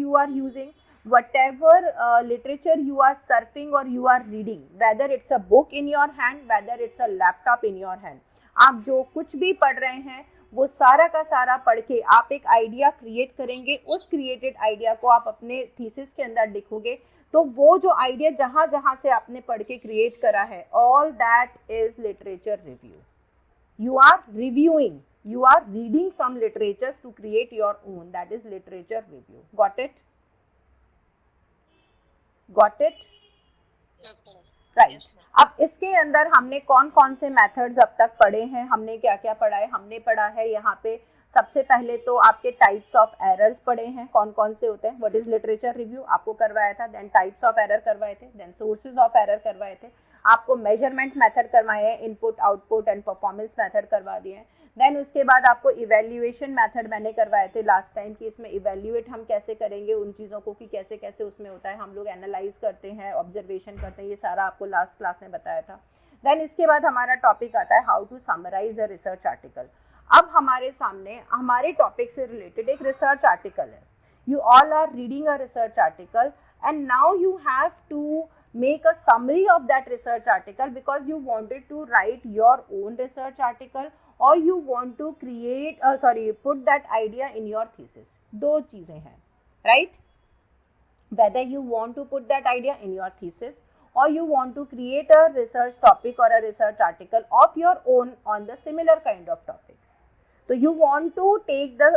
you are using, whatever literature you are surfing or you are reading, whether it's a book in your hand, whether it's a laptop in your hand, आप जो कुछ भी पढ़ रहे हैं वो सारा का सारा पढ़ के आप एक आइडिया क्रिएट करेंगे, उस क्रिएटेड आइडिया को आप अपने थीसिस के अंदर लिखोगे, तो वो जो आइडिया जहाँ जहाँ से आपने पढ़ के क्रिएट करा है, all that is literature review. You are reviewing, you are reading some literatures to create your own, that is literature review. Got it? Got it? Yes, ma'am. Right. Yes, ma'am. अब इसके अंदर हमने कौन कौन से methods अब तक पढ़े हैं, हमने क्या क्या पढ़ा है, हमने पढ़ा है यहाँ पे सबसे पहले तो आपके टाइप्स ऑफ एरर्स पढ़े हैं, कौन कौन से होते हैं, व्हाट इज लिटरेचर रिव्यू आपको करवाया था, देन टाइप्स ऑफ एरर करवाए थे, देन सोर्सेज ऑफ एरर करवाए थे, आपको मेजरमेंट मेथड करवाए हैं, input output and performance method करवा दिए हैं, देन उसके बाद आपको इवेल्युएशन मेथड मैंने करवाए थे लास्ट टाइम कि इसमें इवेल्युएट हम कैसे करेंगे उन चीज़ों को, कि कैसे कैसे उसमें होता है, हम लोग एनालाइज करते हैं, ऑब्जर्वेशन करते हैं, ये सारा आपको लास्ट क्लास में बताया था. देन इसके बाद हमारा टॉपिक आता है how to summarise a research article. अब हमारे सामने हमारे टॉपिक से रिलेटेड एक रिसर्च आर्टिकल है. You all are reading a research article and now you have to make a summary of that research article because you wanted to write your own research article or you want to create put that idea in your thesis. दो चीजें हैं, right? Whether you want to put that idea in your thesis or you want to create a research topic or a research article of your own on the similar kind of topic. So you want to take the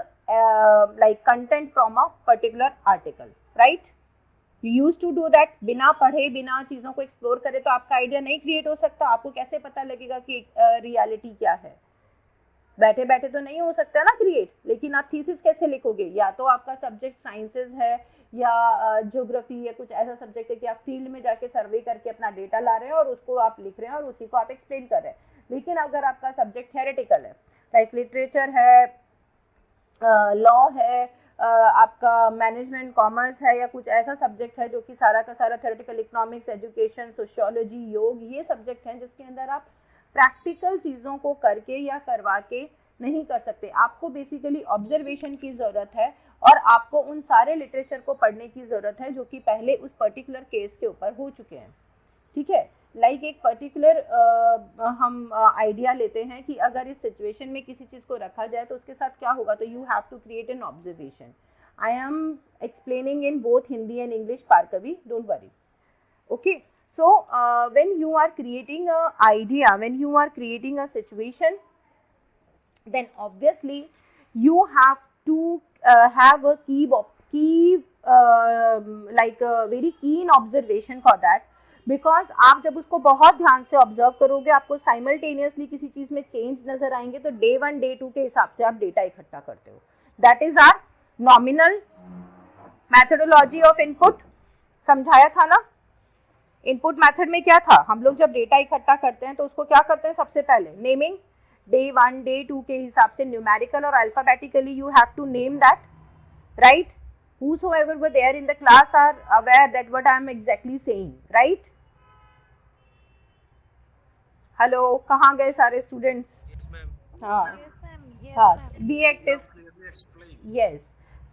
content from a particular article, right? You used to do that. बिना पढ़े बिना चीज़ों को explore करे तो आपका idea नहीं create हो सकता. आपको कैसे पता लगेगा कि रियलिटी क्या है? बैठे बैठे तो नहीं हो सकता ना क्रिएट. लेकिन आप थीसिस कैसे लिखोगे? या तो आपका सब्जेक्ट साइंसेज है या ज्योग्राफी या कुछ ऐसा सब्जेक्ट है कि आप फील्ड में जाके सर्वे करके अपना डेटा ला रहे हैं और उसको आप लिख रहे हैं और उसी को आप एक्सप्लेन कर रहे हैं. लेकिन अगर आपका सब्जेक्ट थ्योरेटिकल है, लाइक लिटरेचर है, लॉ है, आपका मैनेजमेंट कॉमर्स है या कुछ ऐसा सब्जेक्ट है जो कि सारा का सारा थ्योरेटिकल, इकोनॉमिक्स, एजुकेशन, सोशियोलॉजी, योग, ये सब्जेक्ट हैं जिसके अंदर आप प्रैक्टिकल चीज़ों को करके या करवा के नहीं कर सकते. आपको बेसिकली ऑब्जर्वेशन की ज़रूरत है और आपको उन सारे लिटरेचर को पढ़ने की ज़रूरत है जो कि पहले उस पर्टिकुलर केस के ऊपर हो चुके हैं. ठीक है, लाइक एक पर्टिकुलर हम आइडिया लेते हैं कि अगर इस सिचुएशन में किसी चीज़ को रखा जाए तो उसके साथ क्या होगा, तो you have to create an observation. I am explaining in both Hindi and English, Parkavi, don't worry. Okay, so when you are creating a idea, when you are creating a situation, then obviously you have to have a very keen observation for that. Because आप जब उसको बहुत ध्यान से observe करोगे आपको simultaneously किसी चीज़ में चेंज नजर आएंगे, तो डे 1 डे 2 के हिसाब से आप डेटा इकट्ठा करते हो. That is our nominal methodology of input. समझाया था ना? इनपुट मेथड में क्या था, हम लोग जब डेटा इकट्ठा करते हैं तो उसको क्या करते हैं, सबसे पहले नेमिंग. डे 1 डे 2 के हिसाब से न्यूमेरिकल और alphabetically you have to name that, right? Whosoever were there in the class are aware that what I am exactly saying, right? Hello, कहाँ गए सारे स्टूडेंट्स? Yes, ma'am. हाँ Yes, हाँ, ma'am. Be active. Clearly explained. Yes.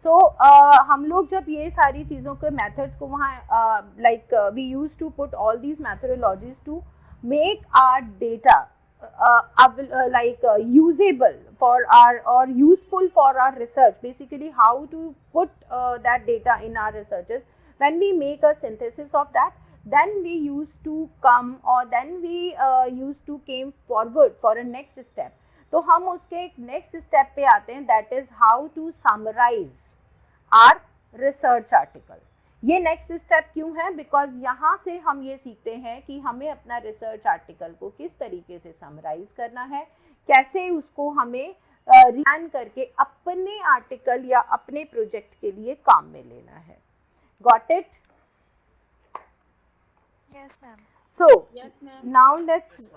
So हम लोग जब ये सारी चीज़ों के मेथड्स को वहाँ like we use to put all these methodologies to make our data usable for our or useful for our research. Basically how to put that data in our researches. When we make a synthesis of that, then we used to come or then we used to came forward for a next step. तो हम उसके next step पे आते हैं, that is how to summarise our research article. ये next step क्यों है, because यहाँ से हम ये सीखते हैं कि हमें अपना रिसर्च आर्टिकल को किस तरीके से समराइज करना है, कैसे उसको हमें रिफाइन करके अपने आर्टिकल या अपने प्रोजेक्ट के लिए काम में लेना है. Got it? Yes, ma'am. So Yes, ma'am. now let's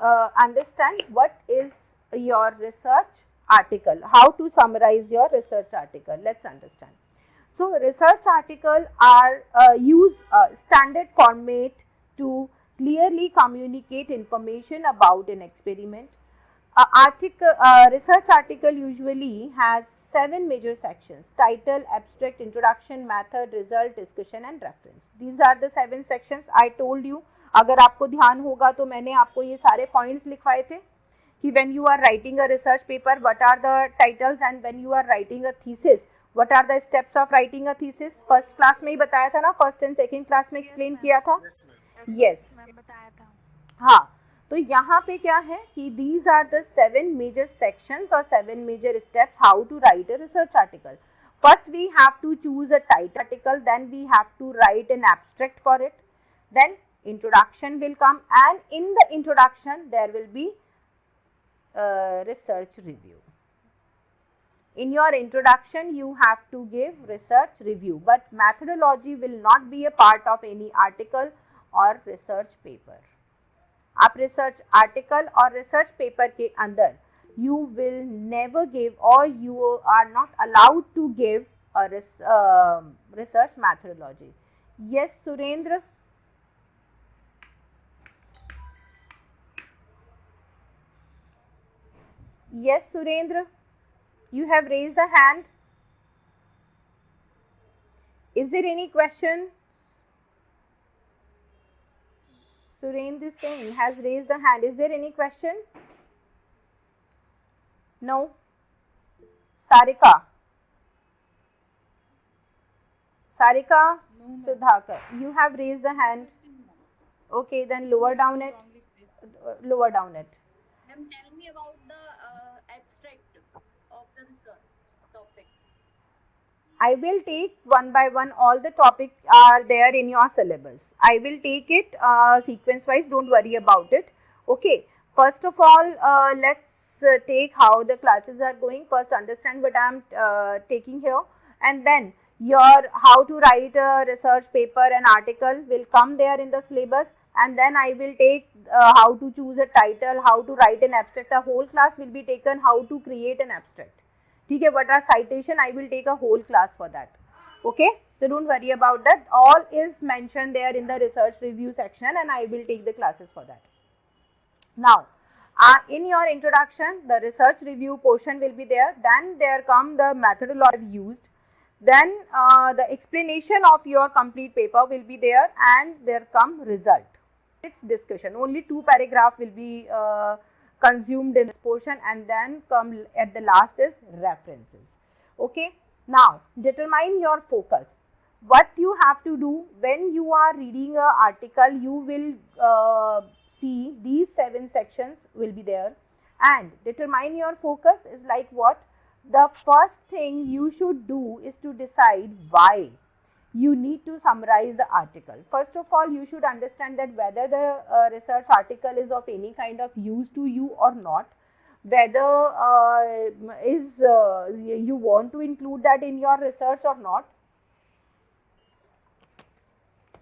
understand what is your research article, how to summarize your research article. Let's understand. So research article are use standard format to clearly communicate information about an experiment, research article usually has 7 major sections: title, abstract, introduction, method, result, discussion and reference. These are the 7 sections. I told you, अगर आपको ध्यान होगा तो मैंने आपको ये सारे points लिखवाए थे कि when you are writing a research paper, what are the titles, and when you are writing a thesis, what are the steps of writing a thesis. First class में ही बताया था ना, first and second class में explain किया था. Yes, ma'am. Yes. Ma'am बताया था. हाँ, तो यहाँ पे क्या है कि these are the 7 major sections or 7 major steps how to write a research article. First we have to choose a title article, then we have to write an abstract for it, then introduction will come, and in the introduction there will be research review. In your introduction you have to give research review, but methodology will not be a part of any article or research paper. आप research article और research paper के अंदर you will never give or you are not allowed to give a research methodology. Yes, Surendra? Yes, Surendra? You have raised the hand. Is there any question? Surendra Singh has raised the hand. Is there any question? No. Sarika? Sarika Sudhakar, you have raised the hand. Okay, then lower down it. Lower down it. Ma'am, tell me about the abstract of the research topic. I will take one by one. All the topics are there in your syllabus. I will take it sequence wise. Don't worry about it. Okay. First of all, let's take how the classes are going. First, understand what I am taking here, and then your how to write a research paper and article will come there in the syllabus. And then I will take how to choose a title, how to write an abstract. The whole class will be taken how to create an abstract. Okay, what are citation? I will take a whole class for that. Okay, so don't worry about that. All is mentioned there in the research review section, and I will take the classes for that. Now, in your introduction, the research review portion will be there. Then there come the methodology used. Then the explanation of your complete paper will be there, and there come result. It's discussion. Only 2 paragraphs will be consumed in this portion, and then come at the last is references. Okay. Now, determine your focus. What you have to do when you are reading an article, you will see these 7 sections will be there, and determine your focus is like what? The first thing you should do is to decide why you need to summarize the article. First of all, you should understand that whether the research article is of any kind of use to you or not, whether you want to include that in your research or not.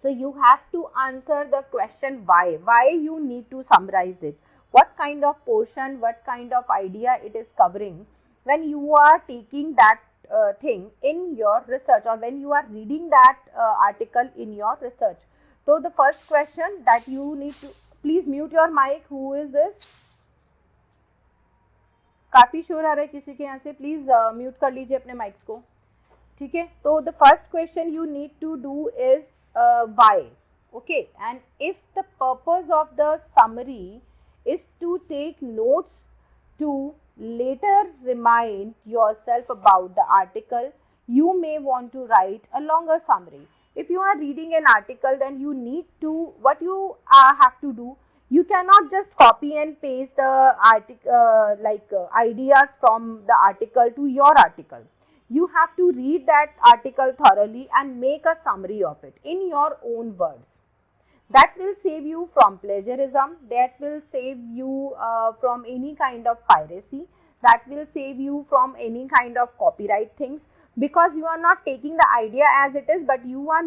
So you have to answer the question why you need to summarize it, what kind of portion, what kind of idea it is covering when you are taking that thing in your research, or when you are reading that article in your research. So the first question that you need to, please mute your mic. Who is this? काफी शोर आ रहा है किसी के यहाँ से. Please mute कर लीजिए अपने माइक्स को. ठीक है. तो the first question you need to do is why. Okay, and if the purpose of the summary is to take notes to later remind yourself about the article, you may want to write a longer summary. If you are reading an article, then you need to, what you have to do, you cannot just copy and paste the article ideas from the article to your article. You have to read that article thoroughly and make a summary of it in your own words. That will save you from plagiarism, that will save you from any kind of piracy, that will save you from any kind of copyright things, because you are not taking the idea as it is, but you are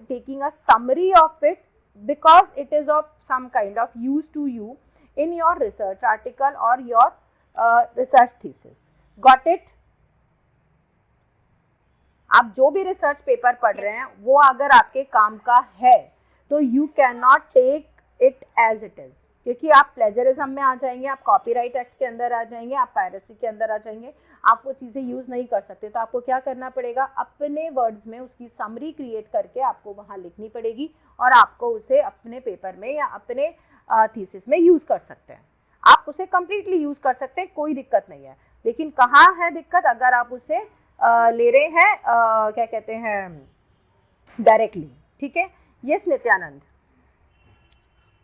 taking a summary of it because it is of some kind of use to you in your research article or your research thesis. Got it? आप जो भी research paper पढ़ रहे हैं वो अगर आपके काम का है तो you can not take it as it is. क्योंकि आप प्लेजरिज्म में आ जाएंगे, आप कॉपीराइट एक्ट के अंदर आ जाएंगे, आप पायरेसी के अंदर आ जाएंगे, आप वो चीज़ें यूज़ नहीं कर सकते। तो आपको क्या करना पड़ेगा, अपने वर्ड्स में उसकी समरी क्रिएट करके आपको वहाँ लिखनी पड़ेगी और आपको उसे अपने पेपर में या अपने थीसिस में यूज़ कर सकते हैं। आप उसे कम्प्लीटली यूज़ कर सकते हैं, कोई दिक्कत नहीं है। लेकिन कहाँ है दिक्कत, अगर आप उसे ले रहे हैं क्या कहते हैं डायरेक्टली। ठीक है, yes Nityanand.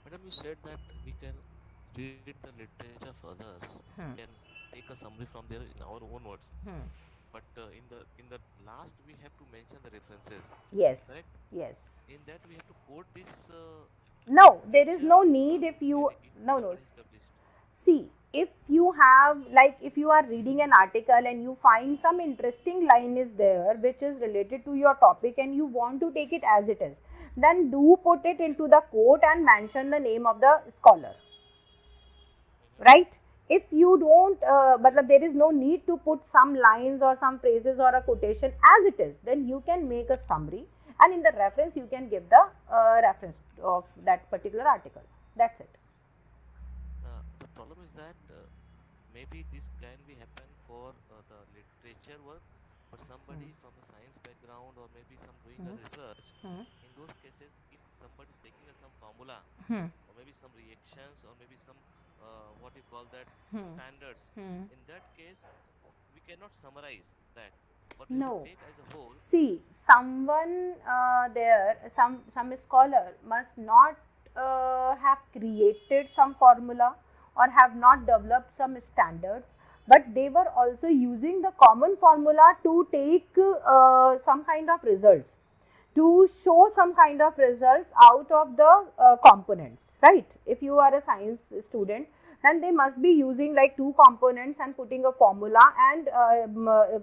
Madam, you said that we can read the literature of others. We can take a summary from there in our own words. But in the last, we have to mention the references. Yes. Correct? Yes. In that, we have to quote this. No, there is literature no need if you no. whatever is published. See, if you have, like, if you are reading an article and you find some interesting line is there which is related to your topic and you want to take it as it is, then do put it into the quote and mention the name of the scholar, right? If you don't matlab there is no need to put some lines or some phrases or a quotation as it is, then you can make a summary and in the reference you can give the reference of that particular article. That's it. The problem is that maybe this can be happen for the literature work, but somebody from a science background or maybe some doing a research, in those cases, if somebody is taking some formula or maybe some reactions or maybe some what you call that standards, in that case, we cannot summarize that. But we No. will take as a whole. See, someone some scholar must not have created some formula or have not developed some standards, but they were also using the common formula to take some kind of results, to show some kind of results out of the components, right? If you are a science student, then they must be using like two components and putting a formula and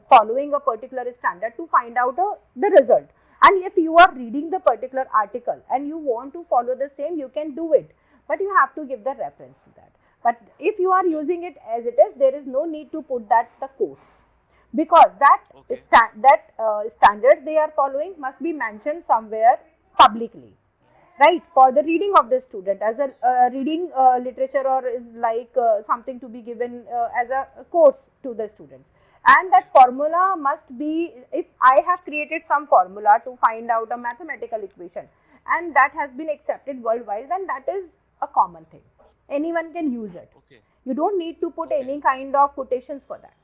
following a particular standard to find out the result. And if you are reading the particular article and you want to follow the same, you can do it, but you have to give the reference to that. But if you are using it as it is, there is no need to put that the quotes, because that standards they are following must be mentioned somewhere publicly, right? For the reading of the student, as a reading literature or is like something to be given as a course to the students. And that formula must be, if I have created some formula to find out a mathematical equation and that has been accepted worldwide, then that is a common thing, anyone can use it. Okay. You don't need to put Okay. any kind of quotations for that.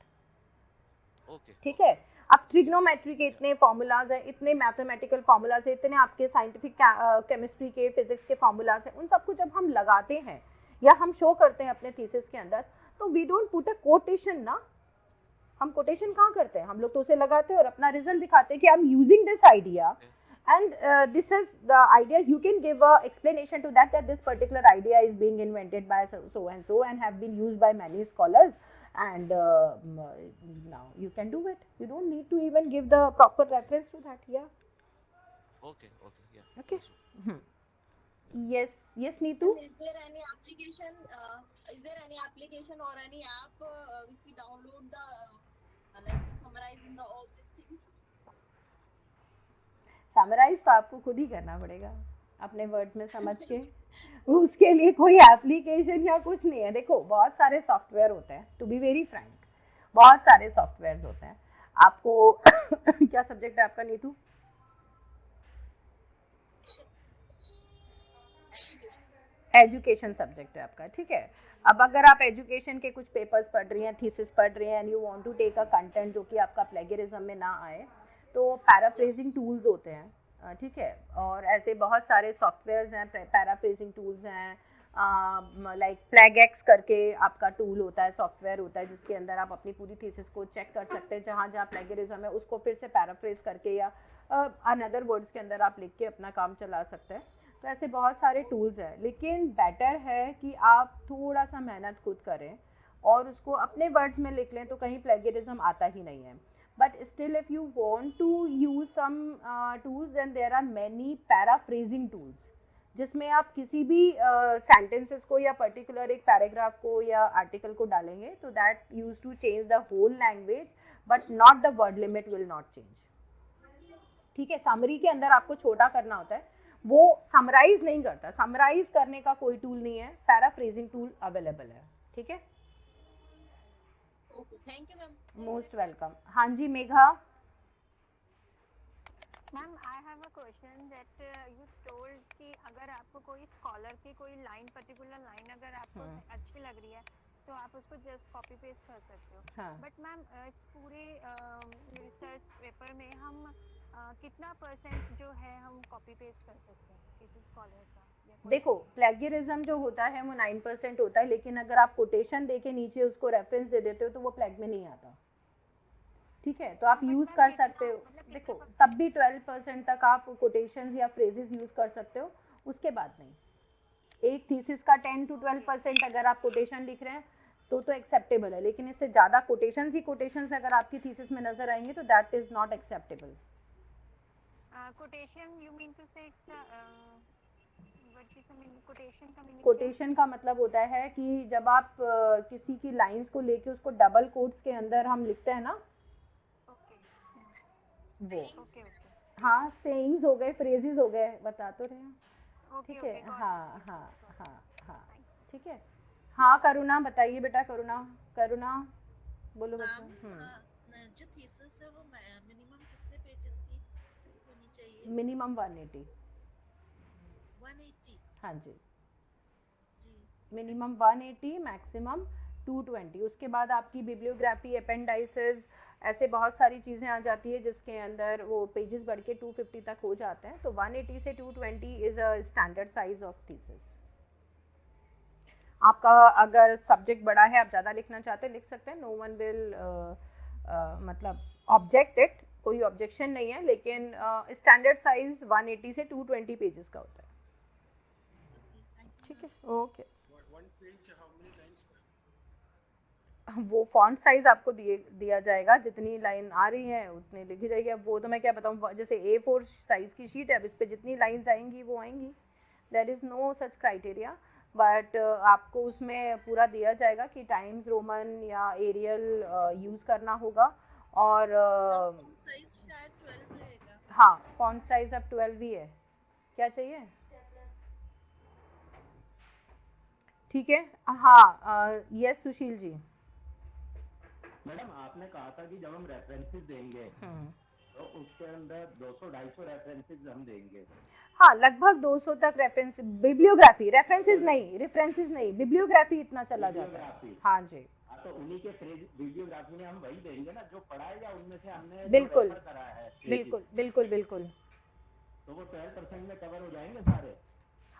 Okay. ठीक है, अब trigonometry के इतने formulas हैं, इतने mathematical formulas हैं, इतने आपके साइंटिफिक केमिस्ट्री के फिजिक्स के फॉर्मूलाज हैं, उन सबको जब हम लगाते हैं या हम शो करते हैं अपने थीसिस के अंदर, तो we don't put a quotation ना। हम कोटेशन कहाँ करते हैं, हम लोग तो उसे लगाते हैं और अपना रिजल्ट दिखाते हैं कि I am using this idea and this is the idea. You can give a explanation to that this particular idea is being invented by so and so and have been used by many scholars, and now you can do it. You don't need to even give the proper reference to that. Yeah. Okay. Yeah. Okay. That's Yes Neetu. Is there any application? Is there any application or any app which we download the like summarizing the all these things? Summarise तो आपको खुद ही करना पड़ेगा अपने words में समझ के। उसके लिए कोई एप्लीकेशन या कुछ नहीं है। देखो, बहुत सारे सॉफ्टवेयर होते हैं, टू बी वेरी फ्रैंक, बहुत सारे सॉफ्टवेयर होते हैं। आपको क्या सब्जेक्ट है आपका नीतू? एजुकेशन सब्जेक्ट है आपका, ठीक है। अब अगर आप एजुकेशन के कुछ पेपर्स पढ़ रही हैं, थीसिस पढ़ रही हैं and you want to take a content जो कि आपका प्लेगरिज्म में ना आए, तो पैराफ्रेजिंग टूल्स होते हैं, ठीक है। और ऐसे बहुत सारे सॉफ्टवेयर्स हैं, पैराफ्रेजिंग टूल्स हैं, लाइक प्लेगएक्स करके आपका टूल होता है, सॉफ्टवेयर होता है, जिसके अंदर आप अपनी पूरी थीसिस को चेक कर सकते हैं, जहाँ जहाँ प्लेगरिज्म है उसको फिर से पैराफ्रेज करके या अनदर वर्ड्स के अंदर आप लिख के अपना काम चला सकते हैं। तो ऐसे बहुत सारे टूल्स हैं, लेकिन बेटर है कि आप थोड़ा सा मेहनत खुद करें और उसको अपने वर्ड्स में लिख लें, तो कहीं प्लेगरिज्म आता ही नहीं है। But still, if you want to use some tools, then there are many paraphrasing tools, जिसमें आप किसी भी sentences को या particular एक paragraph को या article को डालेंगे, तो that used to change the whole language, but not the word limit will not change। ठीक है, summary के अंदर आपको छोटा करना होता है, वो समराइज नहीं करता, समराइज करने का कोई टूल नहीं है, पैराफ्रेजिंग टूल अवेलेबल है, ठीक है। Okay, thank you ma'am. Most welcome. हाँ जी Megha. Ma'am I have a question that you told कि अगर आपको कोई स्कॉलर की कोई लाइन, पर्टिकुलर लाइन अगर आपको अच्छी लग रही है तो आप उसको जस्ट कॉपी पेस्ट कर सकते हो। हाँ। बट मैम इस पूरे रिसर्च पेपर में हम कितना परसेंट जो है हम कॉपी पेस्ट कर सकते हैं किसी स्कॉलर का? देखो प्लेगियरिज्म जो होता है वो 9% होता है, लेकिन अगर आप कोटेशन दे के नीचे उसको रेफरेंस दे देते हो तो वो प्लेग में नहीं आता, ठीक है। तो आप यूज़ कर सकते हो, देखो तब भी 12% तक आप कोटेशंस या फ्रेजेस यूज़ कर सकते हो, उसके बाद नहीं। एक थीसिस का 10 to 12% अगर आप कोटेशन लिख रहे हैं तो एक्सेप्टेबल है, लेकिन इससे ज़्यादा कोटेशंस ही कोटेशंस अगर आपकी थीसिस में नजर आएंगे तो that is not acceptable. Quotation you mean to say quotation का मतलब होता है कि जब आप किसी की लाइंस को लेके उसको डबल कोट्स के अंदर हम लिखते हैं ना, वो हाँ सेइंग्स हो गए, फ्रेजेस हो गए, बता तो रहे हैं, ठीक है। हाँ हाँ हाँ हाँ ठीक है। हाँ करुणा बताइए बेटा, करुणा बोलो बच्चा। जो थीसिस है वो मिनिमम कितने पेजेस की होनी चाहिए? मिनिमम 180। 180? हाँ जी, मिनिमम 180, मैक्सिमम 220। उसके बाद आपकी बिब्लियोग्राफी, अपेंडाइसेस, ऐसे बहुत सारी चीज़ें आ जाती है जिसके अंदर वो पेजेस बढ़ के 250 तक हो जाते हैं। तो 180 से 220 is a standard size of thesis. आपका अगर सब्जेक्ट बड़ा है, आप ज़्यादा लिखना चाहते हैं लिख सकते हैं, नो वन विल मतलब ऑब्जेक्ट इट, कोई ऑब्जेक्शन नहीं है, लेकिन स्टैंडर्ड साइज 180 से 220 पेजेस का होता है, ठीक है। ओके, वो फॉन्ट साइज आपको दिया जाएगा, जितनी लाइन आ रही है उतनी लिखी जाएगी। अब वो तो मैं क्या बताऊँ, जैसे A4 साइज की शीट है, अब इस पर जितनी लाइंस आएंगी वो आएंगी, there is no such criteria, but आपको उसमें पूरा दिया जाएगा कि टाइम्स रोमन या एरियल यूज़ करना होगा, और साइज शायद 12 रहेगा। हाँ फॉन्ट साइज अब 12 ही है। क्या चाहिए? ठीक है। हाँ यस सुशील जी। मैडम आपने कहा था कि जब हम रेफरेंसेस देंगे तो उसके अंदर 200-250 रेफरेंसेस हम देंगे। हाँ लगभग 200 तक रेफरेंस, बिब्लियोग्राफी, रेफरेंसेस नहीं, बिब्लियोग्राफी इतना चला जाता है। हाँ जी, तो उन्हीं के बिब्लियोग्राफी में हम वही देंगे ना जो पढ़ा है, या उनमें से हमने बिल्कुल जो करा है? बिल्कुल। तो वो 12% में कवर हो जाएंगे सारे?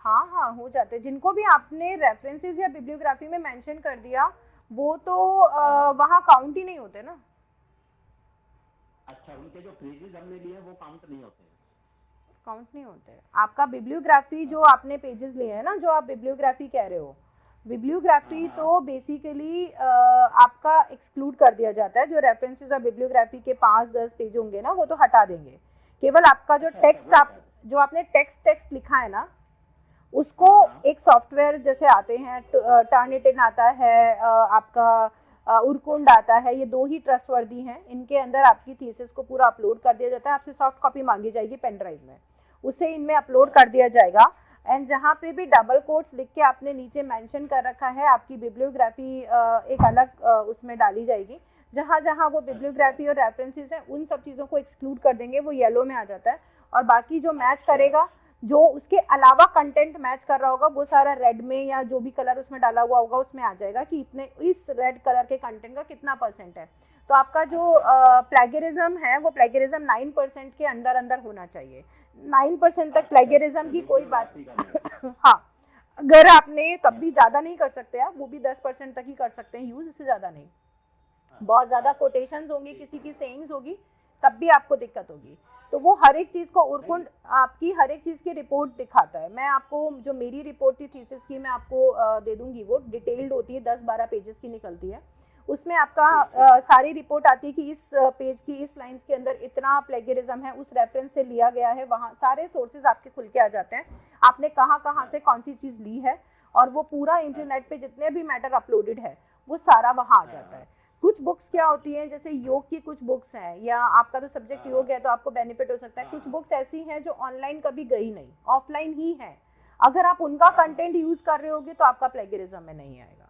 हाँ हो जाते हैं। जिनको भी आपने रेफरेंसेस या बिब्लियोग्राफी में मेंशन कर दिया वो तो वहाँ काउंट ही नहीं होते ना। अच्छा, उनके जो फ्रेजेस हमने लिए वो काउंट नहीं होते? काउंट नहीं होते। आपका बिब्लियोग्राफी जो आपने पेजेस लिए हैं ना, जो आप बिब्लियोग्राफी कह रहे हो, बिब्लियोग्राफी तो बेसिकली आपका एक्सक्लूड कर दिया जाता है। जो रेफरेंसेस और बिब्लियोग्राफी के 5-10 पेज होंगे ना, वो तो हटा देंगे। केवल आपका जो टेक्स्ट जो आपने टेक्स्ट लिखा है ना, उसको एक सॉफ्टवेयर जैसे आते हैं, टर्निटिन आता है, आपका उरकुंड आता है, ये 2 ही ट्रस्टवर्दी हैं। इनके अंदर आपकी थीसिस को पूरा अपलोड कर दिया जाता है। आपसे सॉफ्ट कॉपी मांगी जाएगी पेन ड्राइव में, उसे इनमें अपलोड कर दिया जाएगा। एंड जहाँ पे भी डबल कोट्स लिख के आपने नीचे मेंशन कर रखा है, आपकी बिब्लियोग्राफी एक अलग उसमें डाली जाएगी। जहाँ जहाँ वो बिब्लियोग्राफी और रेफरेंसेस हैं उन सब चीज़ों को एक्सक्लूड कर देंगे, वो येलो में आ जाता है। और बाकी जो मैच करेगा, जो उसके अलावा कंटेंट मैच कर रहा होगा, वो सारा रेड में या जो भी कलर उसमें डाला हुआ होगा उसमें आ जाएगा कि इतने इस रेड कलर के कंटेंट का कितना % है। तो आपका जो प्लेगरिज्म है वो प्लेगरिज्म 9% के अंदर होना चाहिए। 9% तक प्लेगरिज्म की कोई बात हाँ, अगर आपने तब भी ज़्यादा नहीं कर सकते आप, वो भी 10% तक ही कर सकते हैं यूज़, इससे ज़्यादा नहीं। बहुत ज़्यादा कोटेशंस होंगी, किसी की सेइंग्स होगी, तब भी आपको दिक्कत होगी। तो वो हर एक चीज़ को उरकुंड आपकी हर एक चीज़ की रिपोर्ट दिखाता है। मैं आपको जो मेरी रिपोर्ट थी थीसिस की, मैं आपको दे दूंगी, वो डिटेल्ड होती है, 10-12 पेजेस की निकलती है। उसमें आपका सारी रिपोर्ट आती है कि इस पेज की इस लाइंस के अंदर इतना प्लेगरिज्म है, उस रेफरेंस से लिया गया है, वहाँ सारे सोर्सेज आपके खुल के आ जाते हैं, आपने कहाँ से कौन सी चीज़ ली है, और वो पूरा इंटरनेट पे जितने भी मैटर अपलोडेड है वो सारा वहाँ आ जाता है। कुछ बुक्स क्या होती हैं, जैसे योग की कुछ बुक्स हैं, या आपका तो सब्जेक्ट योग है तो आपको बेनिफिट हो सकता है, कुछ बुक्स ऐसी हैं जो ऑनलाइन कभी गई नहीं, ऑफलाइन ही है, अगर आप उनका कंटेंट यूज कर रहे होगे तो आपका प्लेगरिज्म में नहीं आएगा।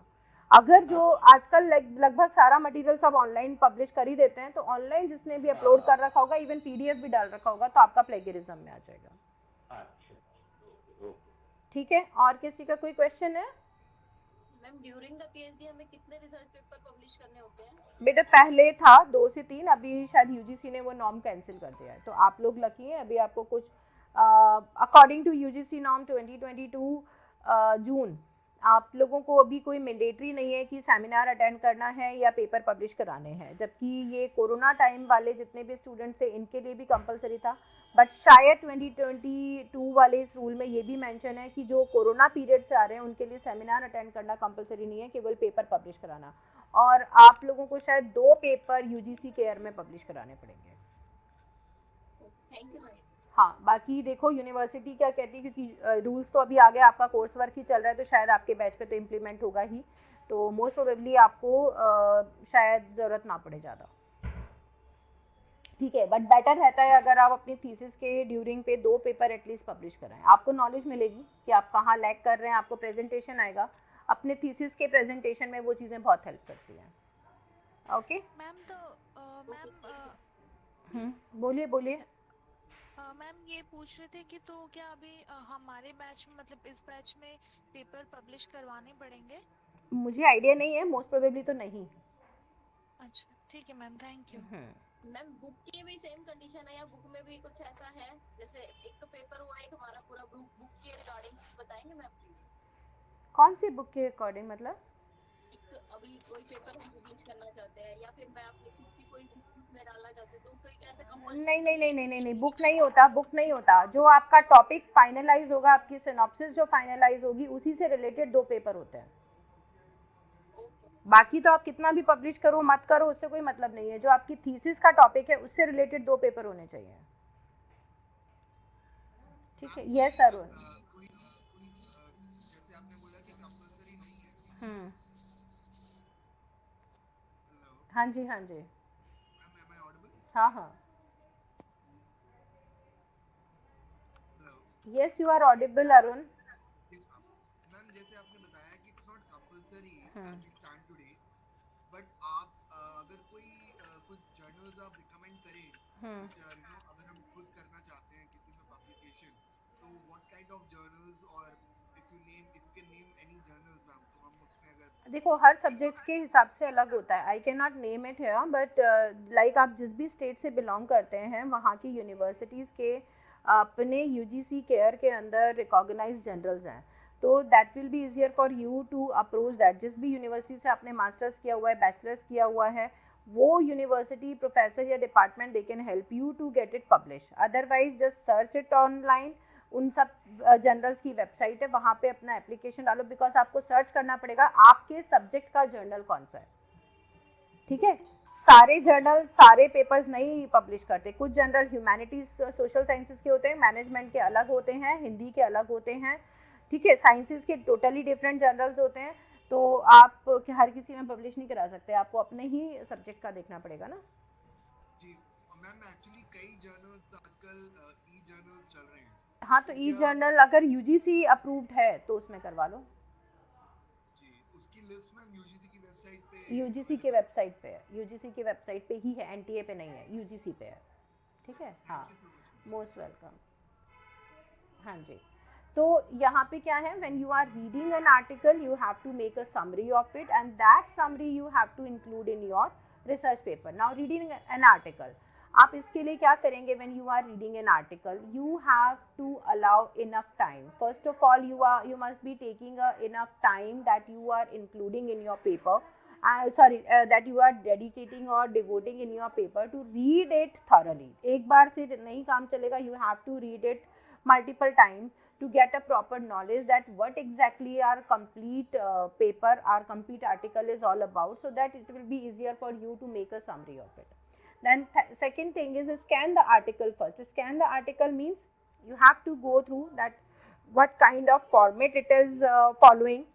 अगर जो आजकल लगभग सारा मटेरियल सब ऑनलाइन पब्लिश कर ही देते हैं, तो ऑनलाइन जिसने भी अपलोड कर रखा होगा, इवन पीडीएफ भी डाल रखा होगा, तो आपका प्लेगरिज्म में आ जाएगा। ठीक है, और किसी का कोई क्वेश्चन है? मैम ड्यूरिंग द पीएचडी हमें कितने रिसर्च पेपर पब्लिश करने होते हैं? बेटा पहले था 2 से 3, अभी शायद यूजीसी ने वो नॉर्म कैंसिल कर दिया है, तो आप लोग लकी हैं, अभी आपको कुछ अकॉर्डिंग टू यूजीसी नॉर्म 2022 जून, आप लोगों को अभी कोई मैंडेटरी नहीं है कि सेमिनार अटेंड करना है या पेपर पब्लिश कराने हैं, जबकि ये कोरोना टाइम वाले जितने भी स्टूडेंट्स थे इनके लिए भी कंपलसरी था, बट शायद 2022 वाले इस रूल में ये भी मेंशन है कि जो कोरोना पीरियड से आ रहे हैं उनके लिए सेमिनार अटेंड करना कंपलसरी नहीं है, केवल पेपर पब्लिश कराना, और आप लोगों को शायद 2 पेपर यूजीसी केयर में पब्लिश कराने पड़ेंगे। Thank you ma'am. हाँ, बाकी देखो यूनिवर्सिटी क्या कहती है, क्योंकि रूल्स तो अभी आगे आपका कोर्स वर्क ही चल रहा है, तो शायद आपके बैच पे तो इम्प्लीमेंट होगा ही, तो मोस्ट प्रोबेबली आपको शायद ज़रूरत ना पड़े ज़्यादा। ठीक है, बट बेटर रहता है अगर आप अपनी थीसिस के ड्यूरिंग पे 2 पेपर एटलीस्ट पब्लिश कराएं, आपको नॉलेज मिलेगी कि आप कहाँ लैग कर रहे हैं, आपको प्रेजेंटेशन आएगा, अपने थीसिस के प्रेजेंटेशन में वो चीज़ें बहुत हेल्प करती हैं। ओके मैम, तो मैम बोलिए बोलिए। मैम ये पूछ रहे थे कि तो क्या अभी हमारे बैच में, मतलब इस बैच में पेपर पब्लिश करवाने पड़ेंगे? मुझे आइडिया नहीं है, मोस्ट प्रोबेबली तो नहीं। अच्छा ठीक है ma'am, thank you. Ma'am book की भी सेम कंडीशन है या बुक में भी कुछ ऐसा है? जैसे एक तो पेपर हुआ, एक हमारा पूरा बुक के रिगार्डिंग बताएंगे मैम प्लीज? कौन सी बुक के अकॉर्डिंग मतलब? एक अभी कोई पेपर हम पब्लिश करना चाहते हैं या फिर मैं अपनी खुद की कोई बुक उसमें डालना चाहती हूँ, तो उसको एक ऐसे कंपल्शन नहीं, बुक नहीं होता, बुक नहीं होता। जो आपका टॉपिक फाइनलाइज होगा, आपकी सिनॉप्सिस जो फाइनलाइज होगी, उसी से रिलेटेड 2 पेपर होते हैं। बाकी तो आप कितना भी पब्लिश करो मत करो, उससे कोई मतलब नहीं है। जो आपकी थीसिस का टॉपिक है उससे रिलेटेड 2 पेपर होने चाहिए। ठीक है, यस अरुण। जैसे आपने बोला कि कंपलसरी नहीं है। हाँ जी हाँ जी। Ma'am am I audible? हाँ हाँ, hello. Yes you are audible Arun. Yes ma'am, जैसे आपने बताया कि it's not compulsory as we stand today, but आप अगर कोई कुछ जर्नल्स आप रिकमेंड करें, अगर हम खुद करना चाहते हैं किसी में पब्लिकेशन, तो व्हाट काइंड ऑफ जर्नल्स, और if you can name any journals ma'am, तो हम उसमें अगर देखो हर सब्जेक्ट के हिसाब से अलग होता है, I can not name it here, but like आप जिस भी स्टेट से बिलोंग करते हैं वहाँ की यूनिवर्सिटीज़ के अपने यूजीसी केयर के अंदर रिकॉग्नाइज जर्नल्स हैं, तो that will be easier for you to approach that. जिस भी यूनिवर्सिटी से आपने मास्टर्स किया हुआ है, बैचलर्स किया हुआ है, वो यूनिवर्सिटी प्रोफेसर या department they can help you to get it publish. Otherwise just search it online, उन सब जर्नल्स की वेबसाइट है, वहाँ पे अपना एप्लीकेशन डालो, बिकॉज आपको सर्च करना पड़ेगा आपके सब्जेक्ट का जर्नल कौन सा है। ठीक है, सारे जर्नल सारे पेपर्स नहीं पब्लिश करते, कुछ जर्नल ह्यूमैनिटीज सोशल साइंसेस के होते हैं, मैनेजमेंट के अलग होते हैं, हिंदी के अलग होते हैं, ठीक है, साइंसेस के टोटली डिफरेंट जर्नल्स होते हैं, तो आप हर किसी में पब्लिश नहीं करा सकते, आपको अपने ही सब्जेक्ट का देखना पड़ेगा ना। जी मैम, एक्चुअली कई जर्नल्स आजकल ई जर्नल्स चल रहे हैं। हाँ, तो ई जर्नल अगर यूजीसी अप्रूव्ड है तो उसमें करवा लो। जी, उसकी लिस्ट मैम यूजीसी की वेबसाइट पे है, यूजीसी की वेबसाइट पे ही है, एनटीए पे नहीं है, यूजीसी पे है। ठीक है, हाँ, मोस्ट वेलकम। हाँ जी, तो यहाँ पे क्या है, when you are reading an article you have to make a summary of it and that summary you have to include in your research paper. Now reading an article, आप इसके लिए क्या करेंगे, when you are reading an article you have to allow enough time. First of all you must be taking enough time that you are including in your paper, that you are dedicating or devoting in your paper to read it thoroughly. एक बार से नहीं काम चलेगा, you have to read it multiple times to get a proper knowledge that what exactly our complete paper, our complete article is all about, so that it will be easier for you to make a summary of it. Then second thing is scan the article first. Scan the article means you have to go through that what kind of format it is following.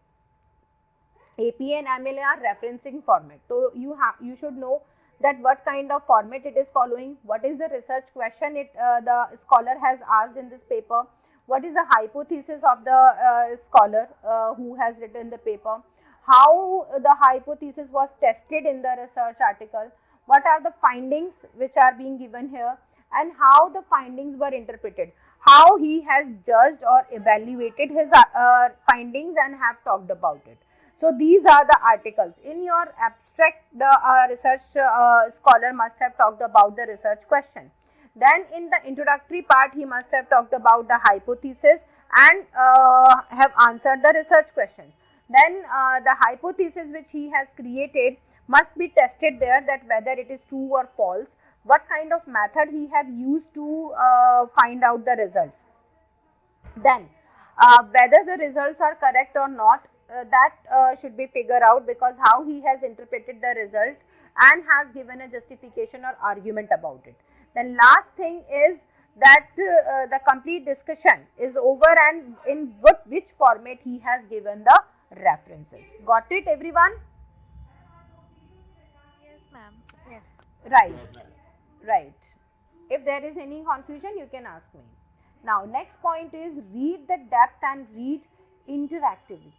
APA and MLA are referencing format. So you should know that what kind of format it is following, what is the research question the scholar has asked in this paper, what is the hypothesis of the scholar who has written the paper, how the hypothesis was tested in the research article, what are the findings which are being given here, and how the findings were interpreted, how he has judged or evaluated his findings and have talked about it. So these are the articles. In your abstract, the research scholar must have talked about the research question. Then in the introductory part, he must have talked about the hypothesis and have answered the research questions. Then the hypothesis which he has created must be tested there, that whether it is true or false, what kind of method he have used to find out the results. Then whether the results are correct or not, that should be figured out, because how he has interpreted the result and has given a justification or argument about it. Then last thing is that the complete discussion is over and in which format he has given the references. Got it, everyone? Yes, ma'am. Yes. Right, right. If there is any confusion, you can ask me. Now, next point is read the depth and read interactively.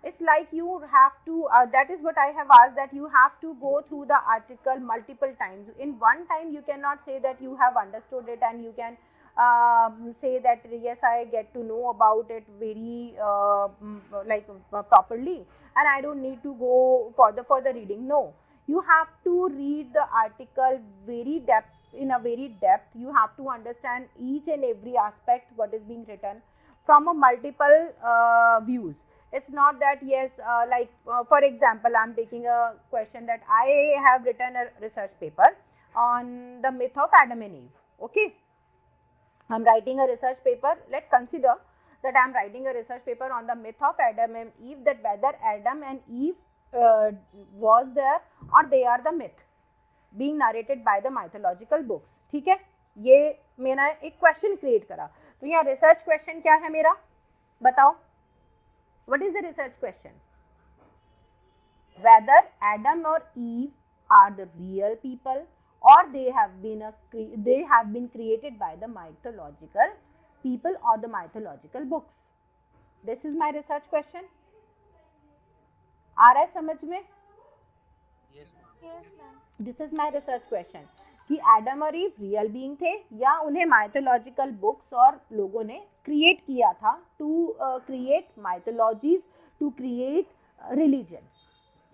It's like you have to, that is what I have asked, that you have to go through the article multiple times. In one time, you cannot say that you have understood it and you can say that yes, I get to know about it very properly and I don't need to go for the reading. No, you have to read the article in a very depth. You have to understand each and every aspect what is being written from a multiple views. It's not that yes, for example, I'm taking a question that I have written a research paper on the myth of Adam and Eve. Okay, I'm writing a research paper. Let's consider that I'm writing a research paper on the myth of Adam and Eve, that whether Adam and Eve was there or they are the myth being narrated by the mythological books. ठीक है, ये मैंने एक question create करा. तो यहाँ research question क्या है मेरा, बताओ. What is the research question? Whether Adam or Eve are the real people or they have been created by the mythological people or the mythological books. This is my research question. आ रहा है समझ में? Yes, ma'am. Yes, ma'am. This is my research question कि Adam और ewe real being थे या उन्हें mythological books और लोगों ने क्रिएट किया था to create mythologies, to create religion.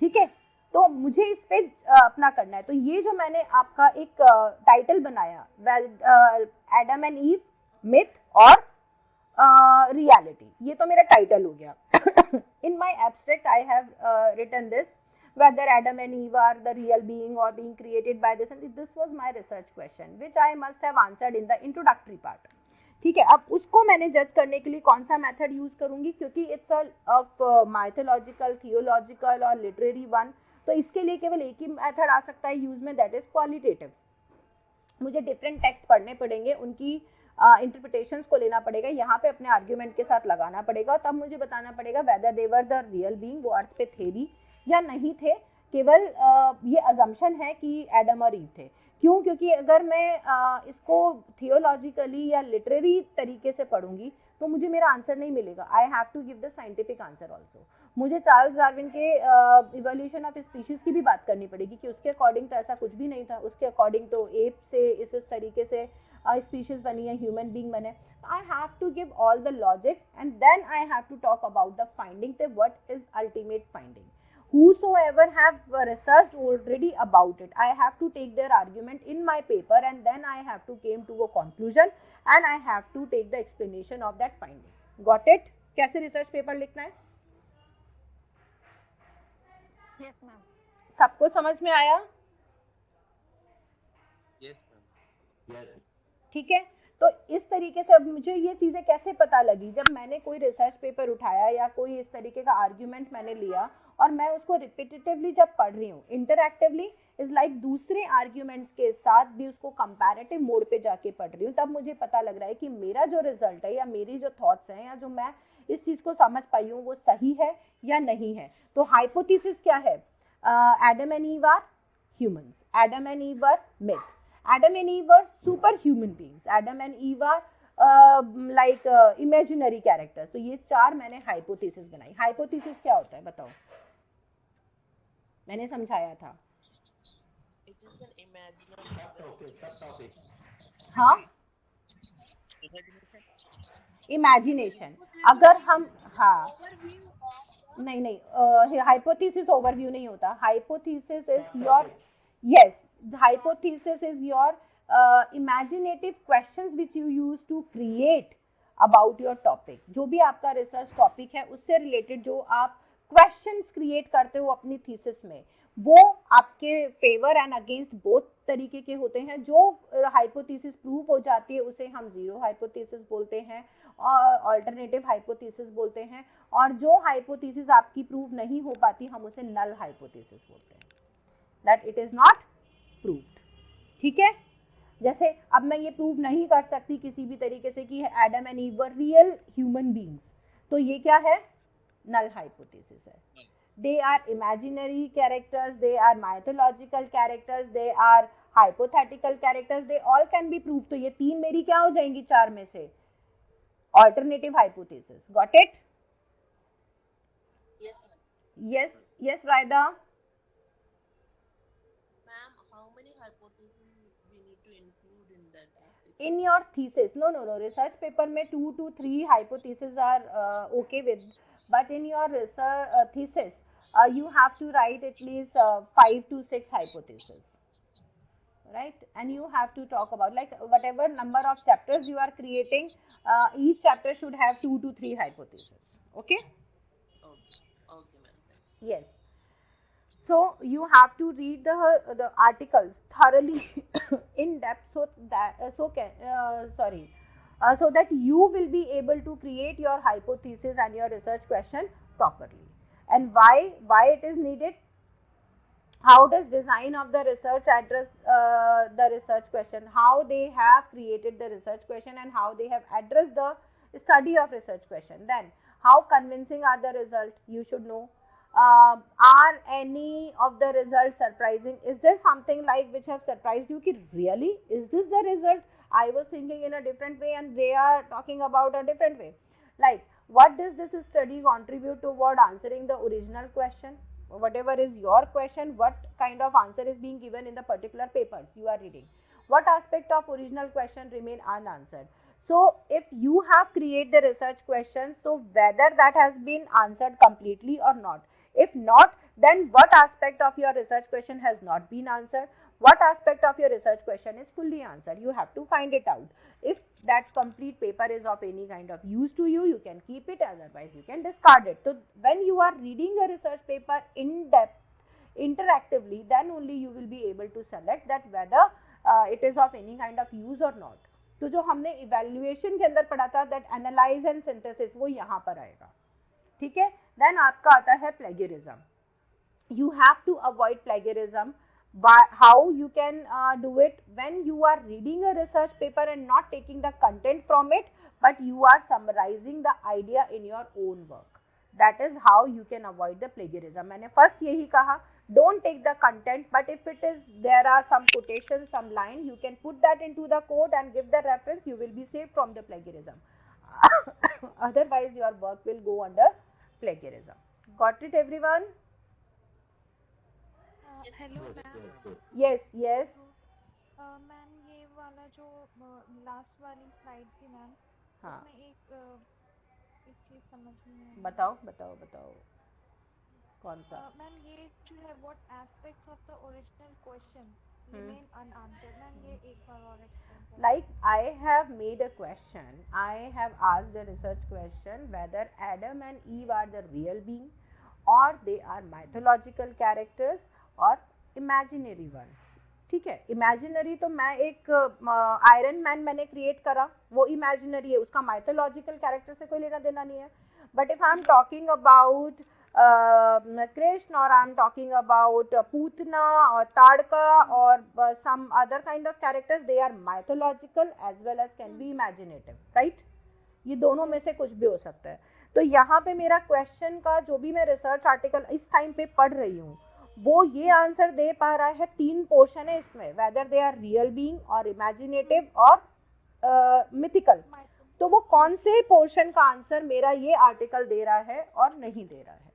ठीक है, तो मुझे इस पे अपना करना है. तो ये जो मैंने आपका एक टाइटल बनाया, एडम एंड ईव मिथ और रियलिटी, ये तो मेरा टाइटल हो गया. In my abstract I have written this, whether Adam and Eve are the real being or being created by this, and this was my research question which I must have answered in the introductory part. ठीक है, अब उसको मैंने जज करने के लिए कौन सा मेथड यूज करूंगी, क्योंकि इट्स ऑफ माइथोलॉजिकल, थियोलॉजिकल और लिटरेरी वन, तो इसके लिए केवल एक ही मेथड आ सकता है यूज में, दैट इज क्वालिटेटिव. मुझे डिफरेंट टेक्स्ट पढ़ने पड़ेंगे, उनकी इंटरप्रिटेशंस को लेना पड़ेगा, यहाँ पे अपने आर्ग्यूमेंट के साथ लगाना पड़ेगा, तब मुझे बताना पड़ेगा whether they were the real being, वो अर्थ पे थे भी या नहीं थे, केवल ये अजम्पशन है कि एडम और ईव थे. क्यों? क्योंकि अगर मैं इसको थियोलॉजिकली या लिटरेरी तरीके से पढ़ूंगी तो मुझे मेरा आंसर नहीं मिलेगा. I have to give the scientific answer also. मुझे चार्ल्स डार्विन के इवोल्यूशन ऑफ स्पीशीज की भी बात करनी पड़ेगी कि उसके अकॉर्डिंग तो ऐसा कुछ भी नहीं था, उसके अकॉर्डिंग तो एप से इस तरीके से स्पीशीज बनी है, ह्यूमन बीइंग बने. I have to give all the logics and then I have to talk about the finding, that what is ultimate finding. Whosoever have researched already about it, I have to take their argument in my paper and then I have to came to a conclusion and I have to take the explanation of that finding. Got it? कैसे research paper लिखना है? Yes, ma'am. सबको समझ में आया? Yes, ma'am. Yes. ठीक है, तो इस तरीके से अब मुझे ये चीज़ें कैसे पता लगी, जब मैंने कोई रिसर्च पेपर उठाया या कोई इस तरीके का आर्ग्यूमेंट मैंने लिया और मैं उसको रिपीटेटिवली जब पढ़ रही हूँ, इंटरएक्टिवली इज लाइक दूसरे आर्ग्यूमेंट्स के साथ भी उसको कंपैरेटिव मोड पे जाके पढ़ रही हूँ, तब मुझे पता लग रहा है कि मेरा जो रिजल्ट है या मेरी जो थॉट्स हैं या जो मैं इस चीज़ को समझ पाई हूँ वो सही है या नहीं है। तो हाइपोथेसिस क्या है? Adam and Eve are humans, Adam and Eve are myth, Adam and Eve are super human beings, Adam and Eve are like imaginary characters. तो ये 4 मैंने हाइपोथेसिस बनाई। हाइपोथेसिस क्या होता है बताओ? मैंने समझाया था। It is an imaginary हाँ, इमेजिनेशन। अगर हम हाँ नहीं हाइपोथेसिस ओवरव्यू नहीं होता। Hypothesis is your hypothesis is your imaginative questions which you use to create about your topic। जो भी आपका रिसर्च टॉपिक है उससे रिलेटेड जो आप क्वेश्चंस क्रिएट करते हो अपनी थीसिस में, वो आपके फेवर एंड अगेंस्ट बोथ तरीके के होते हैं। जो हाइपोथेसिस प्रूव हो जाती है उसे हम जीरो हाइपोथेसिस बोलते हैं और अल्टरनेटिव हाइपोथेसिस बोलते हैं, और जो हाइपोथेसिस आपकी प्रूव नहीं हो पाती हम उसे नल हाइपोथेसिस बोलते हैं, that it is not proved. ठीक है, जैसे अब मैं ये प्रूव नहीं कर सकती किसी भी तरीके से कि Adam and Eve were real human beings, तो ये क्या है? नल हाइपोथेसिस है। They are imaginary characters, they are mythological characters, they are hypothetical characters, they all can be prove. तो ये 3 मेरी क्या हो जाएंगी 4 में से? Alternative hypothesis. Got it? Yes, yes Raida. Ma'am, how many hypotheses we need to include in that article? In your thesis, no, research paper में 2 to 3 hypotheses are okay with, but in your research thesis you have to write at least 5 to 6 hypotheses, right? And you have to talk about like whatever number of chapters you are creating, each chapter should have 2 to 3 hypotheses. Okay? Okay, ma'am. Yes. So you have to read the articles thoroughly in depth, so that so that you will be able to create your hypothesis and your research question properly. And why it is needed? How does design of the research address the research question? How they have created the research question and how they have addressed the study of research question. Then how convincing are the results? You should know. Are any of the results surprising? Is there something like which have surprised you ki really is this the result? I was thinking in a different way and they are talking about a different way. Like what does this study contribute toward answering the original question? Whatever is your question, what kind of answer is being given in the particular papers you are reading? What aspect of original question remain unanswered? So if you have created the research question, so whether that has been answered completely or not. If not, then what aspect of your research question has not been answered? What aspect of your research question is fully answered? You have to find it out. If that complete paper is of any kind of use to you, you can keep it, otherwise you can discard it. So when you are reading a research paper in depth, interactively, then only you will be able to select that whether it is of any kind of use or not. तो जो हमने evaluation के अंदर पढ़ा था, that analyse and synthesis, वो यहाँ पर आएगा। ठीक है, देन आपका आता है plagiarism. You have to avoid plagiarism. How you can do it? When you are reading a research paper and not taking the content from it, but you are summarizing the idea in your own work. That is how you can avoid the plagiarism. मैंने first यही कहा, don't take the content, but if it is there are some quotations, some line, you can put that into the code and give the reference. You will be saved from the plagiarism. Otherwise, your work will go under plagiarism. Got it, everyone? Hello ma'am. Yes. Ma'am ये वाला जो last वाली slide थी ma'am, हाँ, उसमें एक चीज समझ नहीं आई। बताओ कौन सा? मैम ये जो है what aspects of the original question remain unanswered, ma'am ये एक बार और एक्सप्लेन करें। Like I have made a question, I have asked a research question whether Adam and Eve are the real being or they are mythological characters और imaginary one. ठीक है, imaginary तो मैं एक आयरन मैन मैंने create करा, वो imaginary है, उसका माइथोलॉजिकल कैरेक्टर से कोई लेना देना नहीं है। But if I am talking about Krishna, or I'm talking about Putna or Tadka or some other kind of characters, they are mythological as well as can be imaginative, right? ये दोनों में से कुछ भी हो सकता है. तो यहाँ पे मेरा क्वेश्चन का जो भी मैं रिसर्च आर्टिकल इस टाइम पे पढ़ रही हूँ वो ये आंसर दे पा रहा है. 3 पोर्शन है इसमें, whether they are real being और इमेजिनेटिव और मिथिकल. तो वो कौन से पोर्शन का आंसर मेरा ये आर्टिकल दे रहा है और नहीं दे रहा है.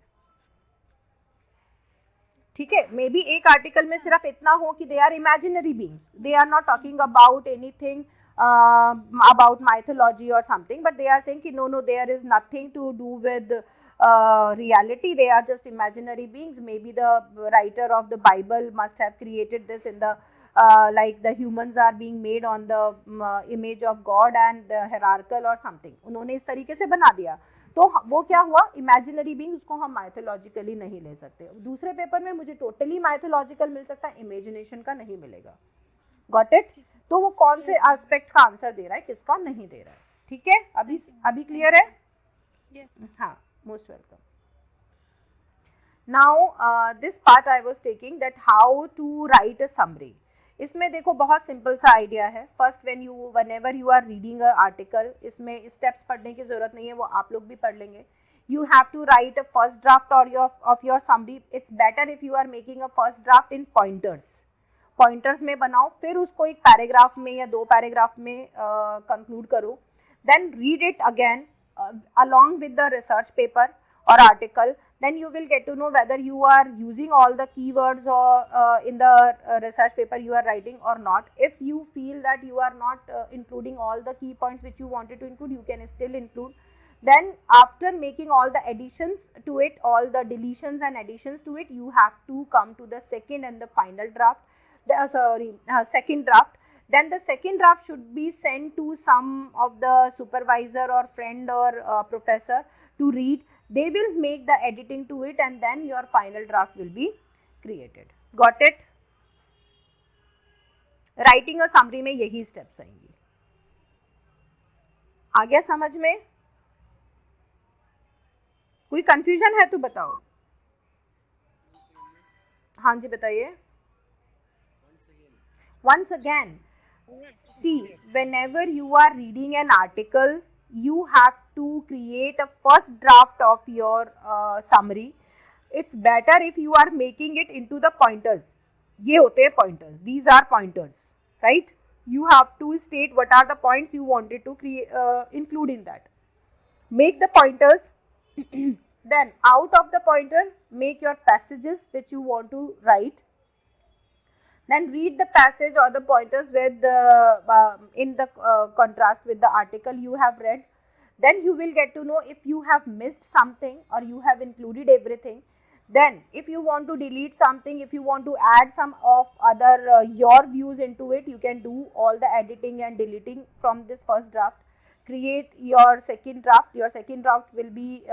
ठीक है, मे बी एक आर्टिकल में सिर्फ इतना हो कि they are imaginary beings, they are not talking about anything about mythology or something, but they are saying ki no, there is nothing to do with reality, they are just imaginary beings. Maybe the writer of the Bible must have created this in the like the humans are being made on the image of God and hierarchical or something, उन्होंने इस तरीके से बना दिया. तो वो क्या हुआ, इमेजिनरी बीइंग, उसको हम माइथोलॉजिकली नहीं ले सकते. दूसरे पेपर में मुझे टोटली माइथोलॉजिकल मिल सकता है, इमेजिनेशन का नहीं मिलेगा. Got it. तो वो कौन से एस्पेक्ट का आंसर दे रहा है, किसका नहीं दे रहा है. ठीक है, अभी क्लियर है. हाँ, most welcome. Now this part I was taking that how to write a summary. इसमें देखो बहुत सिंपल सा आइडिया है. First whenever you are reading a article, इसमें स्टेप्स पढ़ने की जरूरत नहीं है, वो आप लोग भी पढ़ लेंगे. You have to write a first draft of your summary. It's better if you are making a first draft in pointers. Pointers में बनाओ, फिर उसको एक पैराग्राफ में या 2 पैराग्राफ में कंक्लूड करो. Then read it again along with the research paper or article. Then you will get to know whether you are using all the keywords or in the research paper you are writing or not. If you feel that you are not including all the key points which you wanted to include, you can still include. Then after making all the additions to it, all the deletions and additions to it, you have to come to the second and the final draft. Second draft. Then the second draft should be sent to some of the supervisor or friend or professor to read. They will make the editing to it and then your final draft will be created. Got it? Writing a summary में यही steps आएंगी. आ गया समझ में? कोई confusion है तो बताओ. हाँ जी बताइए. Once again, see, whenever you are reading an article, you have to create a first draft of your summary. It's better if you are making it into the pointers. ये होते हैं pointers. These are pointers, right? You have to state what are the points you wanted to include in that. Make the pointers. Then out of the pointer, make your passages which you want to write. Then read the passage or the pointers with in the contrast with the article you have read. Then you will get to know if you have missed something or you have included everything. Then if you want to delete something, if you want to add some of other your views into it, you can do all the editing and deleting from this first draft. Create your second draft. Your second draft will be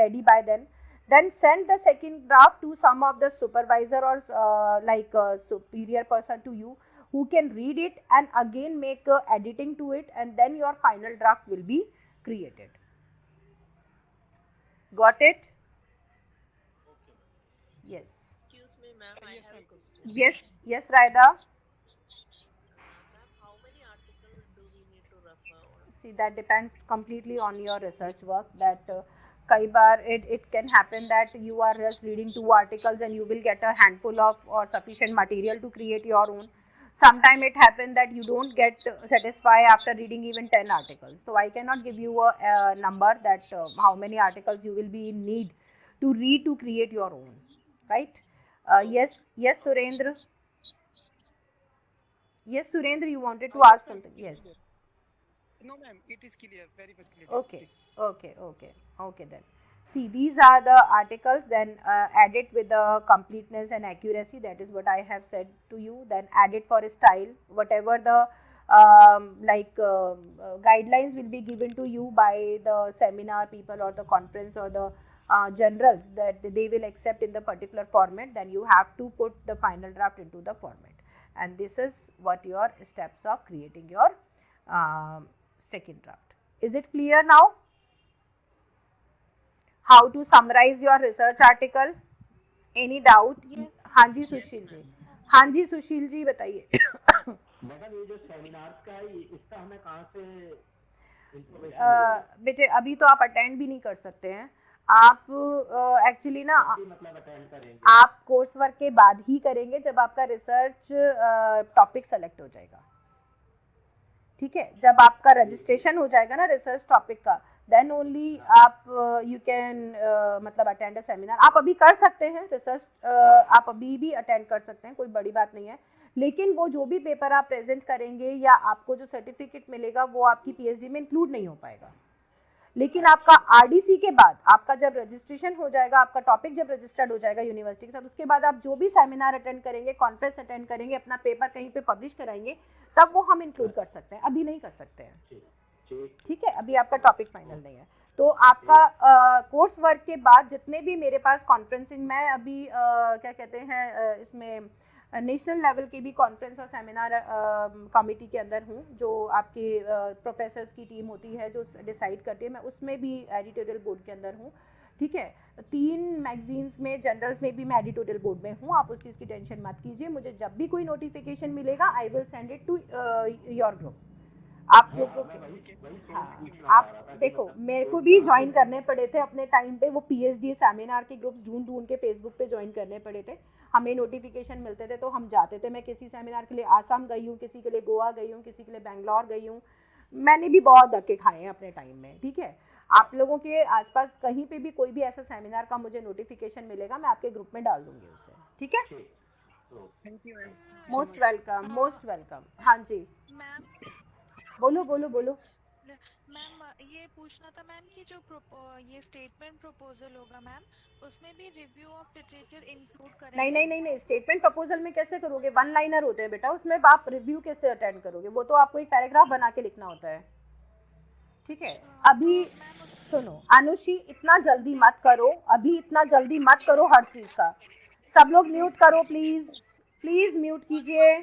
ready by then. Then send the second draft to some of the supervisor or like a superior person to you who can read it and again make editing to it, and then your final draft will be created. Got it? Yes. Excuse me, ma'am. I have a question. Yes, Raida. Ma'am, how many articles do we need to refer on? See, that depends completely on your research work. That कई बार it can happen that you are just reading 2 articles and you will get a handful of or sufficient material to create your own. Sometimes it happens that you don't get satisfied after reading even 10 articles. So I cannot give you a number that how many articles you will be in need to read to create your own, right? Yes, Surendra. Yes, Surendra, you wanted to ask something. Yes. No, ma'am, it is clear, very much clear. Okay, then. See, these are the articles, then add it with the completeness and accuracy, that is what I have said to you. Then add it for a style, whatever the guidelines will be given to you by the seminar people or the conference or the generals that they will accept in the particular format, then you have to put the final draft into the format. And this is what your steps of creating your second draft. Is it clear now? How to summarise your research article, any doubt? हाँ जी सुशील जी, हाँ जी सुशील जी बताइए। Madam ये जो seminars का है इसका हमें कहाँ से इंफॉर्मेशन बेटे अभी तो आप अटेंड भी नहीं कर सकते हैं। आप एक्चुअली ना मतलब अटेंड करेंगे? आप कोर्स वर्क के बाद ही करेंगे जब आपका रिसर्च टॉपिक सेलेक्ट हो जाएगा, ठीक है? जब आपका रजिस्ट्रेशन हो जाएगा ना रिसर्च टॉपिक का, देन ओनली आप यू कैन मतलब अटेंड अ सेमिनार। आप अभी कर सकते हैं रिसर्च, आप अभी भी अटेंड कर सकते हैं, कोई बड़ी बात नहीं है, लेकिन वो जो भी पेपर आप प्रेजेंट करेंगे या आपको जो सर्टिफिकेट मिलेगा वो आपकी पीएचडी में इंक्लूड नहीं हो पाएगा। लेकिन आपका आरडीसी के बाद आपका जब रजिस्ट्रेशन हो जाएगा, आपका टॉपिक जब रजिस्टर्ड हो जाएगा यूनिवर्सिटी के साथ, उसके बाद आप जो भी सेमिनार अटेंड करेंगे, कॉन्फ्रेंस अटेंड करेंगे, अपना पेपर कहीं पे पब्लिश कराएंगे, तब वो हम इंक्लूड कर सकते हैं, अभी नहीं कर सकते हैं, ठीक है? अभी आपका टॉपिक फाइनल नहीं है। तो आपका कोर्स वर्क के बाद जितने भी मेरे पास कॉन्फ्रेंसिंग, मैं अभी क्या कहते हैं इसमें नेशनल लेवल की भी कॉन्फ्रेंस और सेमिनार कमेटी के अंदर हूँ, जो आपके प्रोफेसर्स की टीम होती है जो डिसाइड करती है, मैं उसमें भी एडिटोरियल बोर्ड के अंदर हूँ, ठीक है? 3 मैगजीन्स में, जर्नल्स में भी मैं एडिटोरियल बोर्ड में हूँ। आप उस चीज़ की टेंशन मत कीजिए, मुझे जब भी कोई नोटिफिकेशन मिलेगा I will send it to your group. आप लोगों को हाँ, आप देखो मेरे को भी ज्वाइन करने पड़े थे अपने टाइम पे, वो पीएचडी सेमिनार के ग्रुप्स ढूंढ के फेसबुक पे ज्वाइन करने पड़े थे, हमें नोटिफिकेशन मिलते थे तो हम जाते थे। मैं किसी सेमिनार के लिए आसाम गई हूँ, किसी के लिए गोवा गई हूँ, किसी के लिए बेंगलोर गई हूँ, मैंने भी बहुत धक्के खाए हैं अपने टाइम में, ठीक है? आप लोगों के आसपास कहीं पे भी कोई भी ऐसा सेमिनार का मुझे नोटिफिकेशन मिलेगा, मैं आपके ग्रुप में डाल दूंगी उसे, ठीक है? Thank you ma'am. Most welcome, most welcome. हाँ जी मैम, बोलो बोलो बोलो। मैम ये पूछना था मैम कि जो ये स्टेटमेंट प्रपोजल होगा मैम, उसमें भी रिव्यू ऑफ लिटरेचर इंक्लूड करेंगे? नहीं, स्टेटमेंट प्रपोजल में कैसे करोगे? 1 लाइनर होते हैं बेटा, उसमें आप रिव्यू कैसे अटेंड करोगे? वो तो आपको एक पैराग्राफ बना के लिखना होता है, ठीक है? अभी सुनो अनुषी, इतना जल्दी मत करो, अभी इतना जल्दी मत करो हर चीज़ का। सब लोग म्यूट करो प्लीज़, प्लीज़ म्यूट कीजिए।